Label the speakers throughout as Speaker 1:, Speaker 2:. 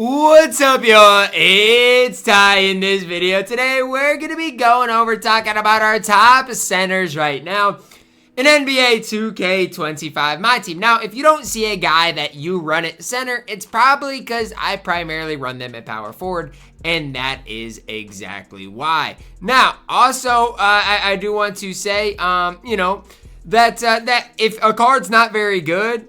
Speaker 1: What's up, y'all? It's Ty. In this video today, we're going to be going over talking about our top centers right now in NBA 2K25 MyTEAM. Now, if you don't see a guy that you run at center, it's probably because I primarily run them at power forward, and that is exactly why. Now, also, I do want to say, that if a card's not very good,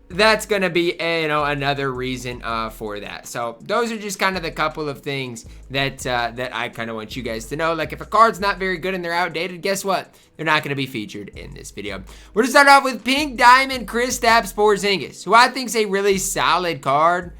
Speaker 1: that's going to be, another reason for that. So those are just kind of the couple of things that I kind of want you guys to know. Like, if a card's not very good and they're outdated, guess what? They're not going to be featured in this video. We're going to start off with Pink Diamond Kristaps Porzingis, who I think is a really solid card.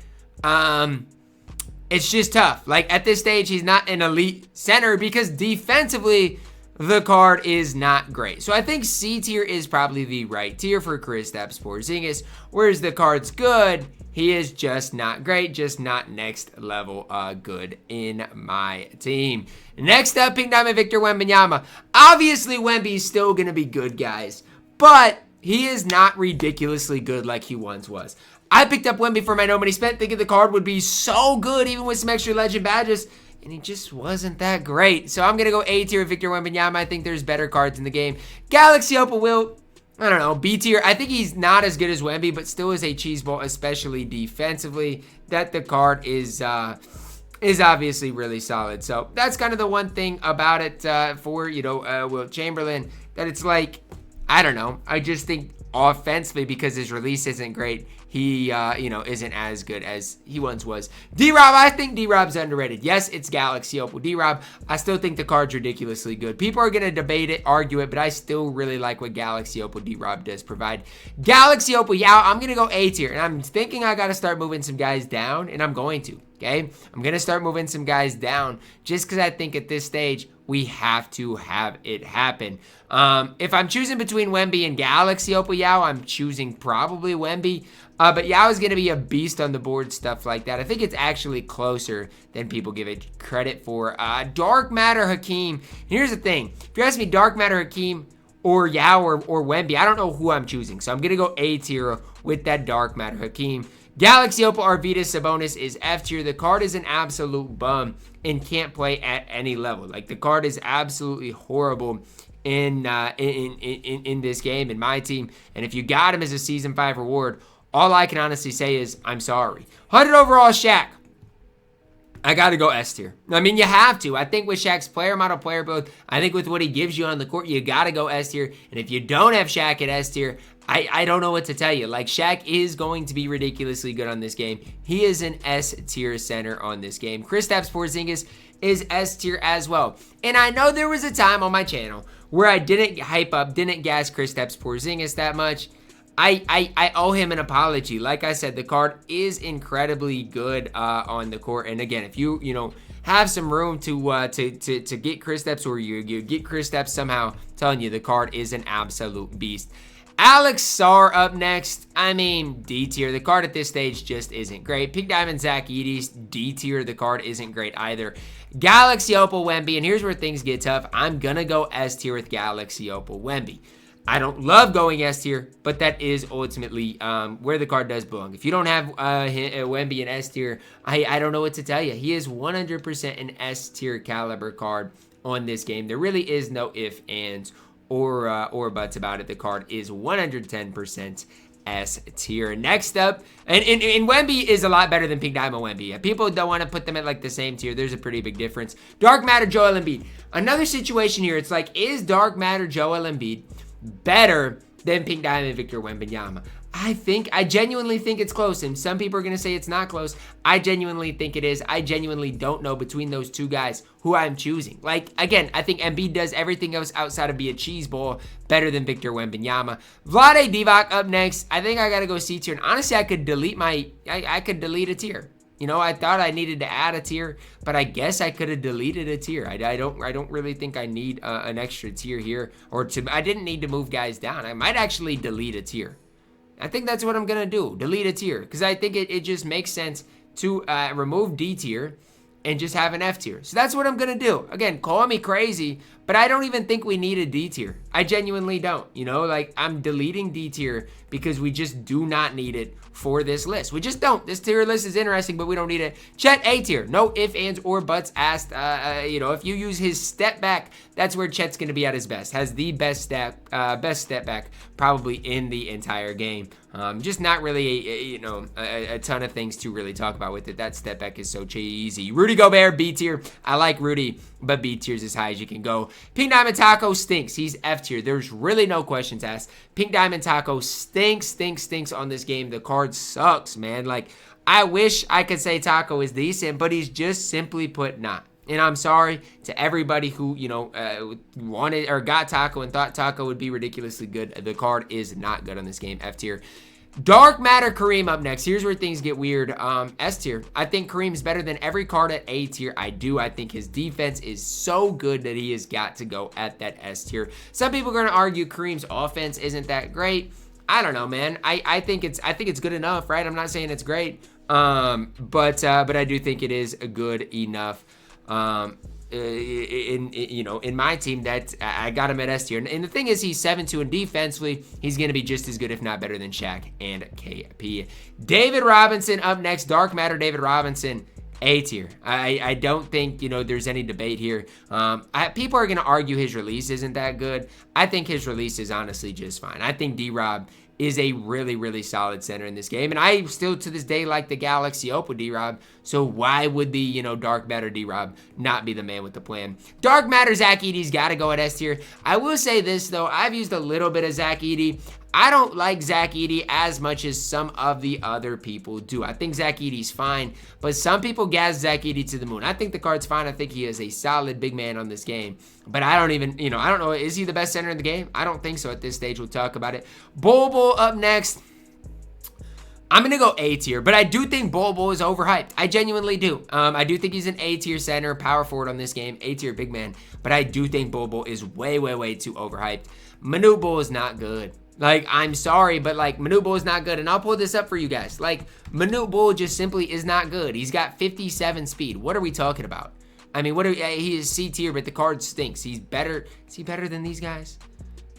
Speaker 1: It's just tough. Like, at this stage, he's not an elite center because defensively, the card is not great. So I think C tier is probably the right tier for Kristaps Porzingis. Whereas the card's good, he is just not great, just not next level good in my team. Next up, Pink Diamond Victor Wembanyama. Obviously, Wemby's still going to be good, guys, but he is not ridiculously good like he once was. I picked up Wemby for my no money spent, thinking the card would be so good, even with some extra legend badges, and he just wasn't that great. So I'm going to go A tier with Victor Wembanyama. I think there's better cards in the game. Galaxy Opal will, I don't know, B tier. I think he's not as good as Wemby, but still is a cheeseball, especially defensively. That the card is obviously really solid. So that's kind of the one thing about it for, Wilt Chamberlain, that it's like, I don't know. I just think offensively, because his release isn't great, he, isn't as good as he once was. D-Rob, I think D-Rob's underrated. Yes, it's Galaxy Opal D-Rob. I still think the card's ridiculously good. People are going to debate it, argue it, but I still really like what Galaxy Opal D-Rob does provide. Galaxy Opal, yeah, I'm going to go A tier, and I'm thinking I got to start moving some guys down, and I'm going to, okay? I'm going to start moving some guys down just because I think at this stage, we have to have it happen. If I'm choosing between Wemby and Galaxy Opal Yao, I'm choosing probably Wemby. But Yao is going to be a beast on the board, stuff like that. I think it's actually closer than people give it credit for. Dark Matter Hakeem. Here's the thing. If you ask me Dark Matter Hakeem or Yao or Wemby, I don't know who I'm choosing. So I'm going to go A tier with that Dark Matter Hakeem. Galaxy Opal Arvydas Sabonis is F tier. The card is an absolute bum and can't play at any level. Like, the card is absolutely horrible in this game, in my team. And if you got him as a Season 5 reward, all I can honestly say is, I'm sorry. 100 overall Shaq. I got to go S tier. I mean, you have to. I think with Shaq's player model, player build, I think with what he gives you on the court, you got to go S tier. And if you don't have Shaq at S tier, I don't know what to tell you. Like, Shaq is going to be ridiculously good on this game. He is an S tier center on this game. Kristaps Porzingis is S tier as well. And I know there was a time on my channel where I didn't hype up, didn't gas Kristaps Porzingis that much. I owe him an apology. Like I said, the card is incredibly good on the court. And again, if you have some room to get Kristaps, or you get Kristaps somehow, I'm telling you, the card is an absolute beast. Alex Sarr up next. I mean, D tier. The card at this stage just isn't great. Pink Diamond Zach Edey, D tier. The card isn't great either. Galaxy Opal Wemby, and here's where things get tough. I'm gonna go S tier with Galaxy Opal Wemby. I don't love going S tier, but that is ultimately where the card does belong. If you don't have Wemby in S tier, I don't know what to tell you. He is 100% an S tier caliber card on this game. There really is no ifs, ands, or buts about it. The card is 110% S tier. Next up, and Wemby is a lot better than Pink Diamond Wemby. People don't want to put them at like the same tier. There's a pretty big difference. Dark Matter Joel Embiid. Another situation here. It's like, is Dark Matter Joel Embiid better than Pink Diamond Victor Wembanyama? I genuinely think it's close, and some people are going to say it's not close. I genuinely think it is. I genuinely don't know between those two guys who I'm choosing. Like, again, I think Embiid does everything else outside of be a cheese ball better than Victor Wembanyama. Vlade Divac up next. I think I got to go C tier, and honestly, I could delete I could delete a tier. I thought I needed to add a tier, but I guess I could have deleted a tier. I don't really think I need an extra tier here, I didn't need to move guys down. I might actually delete a tier. I think that's what I'm going to do. Delete a tier. Because I think it just makes sense to remove D tier and just have an F tier. So that's what I'm going to do. Again, call me crazy, but I don't even think we need a D tier. I genuinely don't, you know, like I'm deleting D tier because we just do not need it for this list. We just don't. This tier list is interesting, but we don't need it. Chet A tier. No ifs, ands, or buts asked. You know, if you use his step back, that's where Chet's going to be at his best. Has the best step back probably in the entire game. Just not really, a ton of things to really talk about with it. That step back is so cheesy. Rudy Gobert, B tier. I like Rudy, but B tier is as high as you can go. Pink Diamond Taco stinks. He's F tier. There's really no questions asked. Pink Diamond Taco stinks on this game. The card sucks, man. Like, I wish I could say Taco is decent, but he's just simply put not. And I'm sorry to everybody who, wanted or got Taco and thought Taco would be ridiculously good. The card is not good on this game. F tier. Dark Matter Kareem up next. Here's where things get weird. S tier. I think Kareem's better than every card at A tier. I think his defense is so good that he has got to go at that S tier. Some people are going to argue Kareem's offense isn't that great. I don't know, man. I think it's good enough, right? I'm not saying it's great. But I do think it is good enough. In my team that I got him at S tier. And the thing is, he's 7-2 and defensively, he's going to be just as good, if not better than Shaq and KP. David Robinson up next. Dark Matter David Robinson, A tier. I don't think, there's any debate here. People are going to argue his release isn't that good. I think his release is honestly just fine. I think D-Rob is a really, really solid center in this game. And I still, to this day, like the Galaxy Opal D-Rob. So why would the, Dark Matter D-Rob not be the man with the plan? Dark Matter Zach Edey's got to go at S tier. I will say this, though. I've used a little bit of Zach Edey. I don't like Zach Edey as much as some of the other people do. I think Zach Edey's fine, but some people gas Zach Edey to the moon. I think the card's fine. I think he is a solid big man on this game, but I don't even, I don't know. Is he the best center in the game? I don't think so at this stage. We'll talk about it. Bol up next. I'm going to go A tier, but I do think Bol is overhyped. I genuinely do. I do think he's an A tier center, power forward on this game, A tier big man, but I do think Bol is way, way, way too overhyped. Manute Bol is not good. Like, I'm sorry, but, Manute Bol is not good. And I'll pull this up for you guys. Manute Bol just simply is not good. He's got 57 speed. What are we talking about? I mean, he is C tier, but the card stinks. He's better. Is he better than these guys?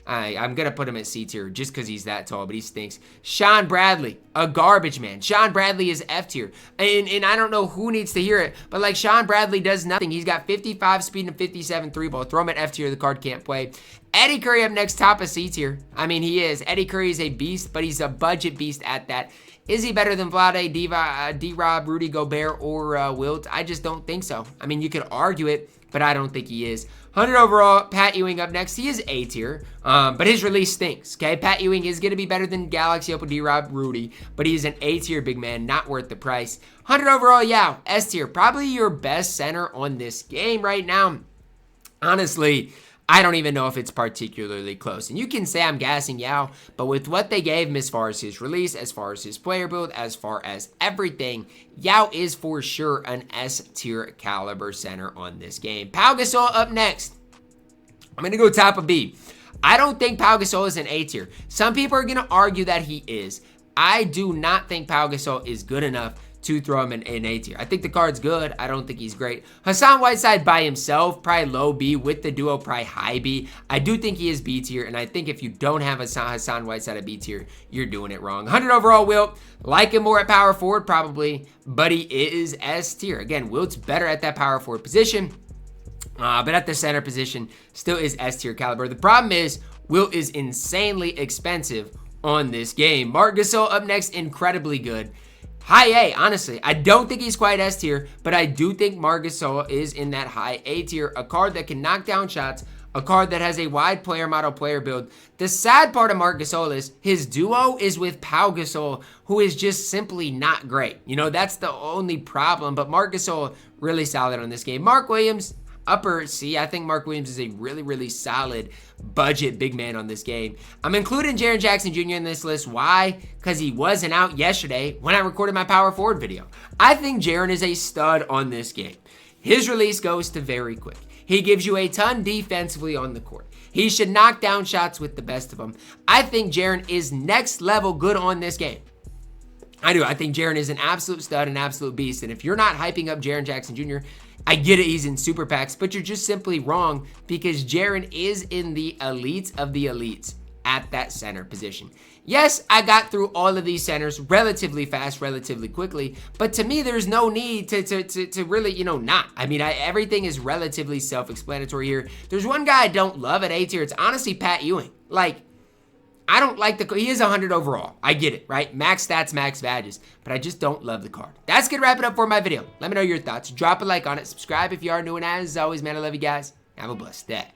Speaker 1: I'm going to put him at C tier just because he's that tall, but he stinks. Sean Bradley, a garbage man. Sean Bradley is F tier. And I don't know who needs to hear it, but Sean Bradley does nothing. He's got 55 speed and 57 3 ball. Throw him at F tier. The card can't play. Eddie Curry up next, top of C tier. I mean, he is. Eddie Curry is a beast, but he's a budget beast at that. Is he better than Vlade, D-Rob, Rudy Gobert, or Wilt? I just don't think so. I mean, you could argue it, but I don't think he is. 100 overall, Pat Ewing up next. He is A tier, but his release stinks, okay? Pat Ewing is going to be better than Galaxy Opal, D-Rob, Rudy, but he is an A tier big man, not worth the price. 100 overall, Yao, S tier. Probably your best center on this game right now. Honestly, I don't even know if it's particularly close. And you can say I'm gassing Yao, but with what they gave him as far as his release, as far as his player build, as far as everything, Yao is for sure an S-tier caliber center on this game. Pau Gasol up next. I'm going to go top of B. I don't think Pau Gasol is an A tier. Some people are going to argue that he is. I do not think Pau Gasol is good enough to throw him in A tier. I think the card's good. I don't think he's great. Hassan Whiteside by himself, probably low B. With the duo, probably high B. I do think he is B tier, and I think if you don't have Hassan Whiteside at B tier, you're doing it wrong. 100 overall, Wilt. Like him more at power forward, probably, but he is S tier. Again, Wilt's better at that power forward position, but at the center position, still is S tier caliber. The problem is, Wilt is insanely expensive on this game. Marc Gasol up next, incredibly good. High A, honestly. I don't think he's quite S tier, but I do think Marc Gasol is in that high A tier. A card that can knock down shots, a card that has a wide player model player build. The sad part of Marc Gasol is his duo is with Pau Gasol, who is just simply not great. That's the only problem, but Marc Gasol, really solid on this game. Mark Williams, upper C. I think Mark Williams is a really, really solid budget big man on this game. I'm including Jaren Jackson Jr. in this list. Why? Because he wasn't out yesterday when I recorded my power forward video. I think Jaren is a stud on this game. His release goes to very quick. He gives you a ton defensively on the court. He should knock down shots with the best of them. I think Jaren is next level good on this game. I do. I think Jaren is an absolute stud, an absolute beast. And if you're not hyping up Jaren Jackson Jr., I get it, he's in super packs, but you're just simply wrong because Jaren is in the elites of the elites at that center position. Yes, I got through all of these centers relatively fast, relatively quickly, but to me, there's no need to really, you know, not. I mean, everything is relatively self-explanatory here. There's one guy I don't love at A tier. It's honestly Pat Ewing. Like, I don't like he is 100 overall. I get it, right? Max stats, max badges, but I just don't love the card. That's gonna wrap it up for my video. Let me know your thoughts. Drop a like on it. Subscribe if you are new, and as always, man, I love you guys. Have a blessed day.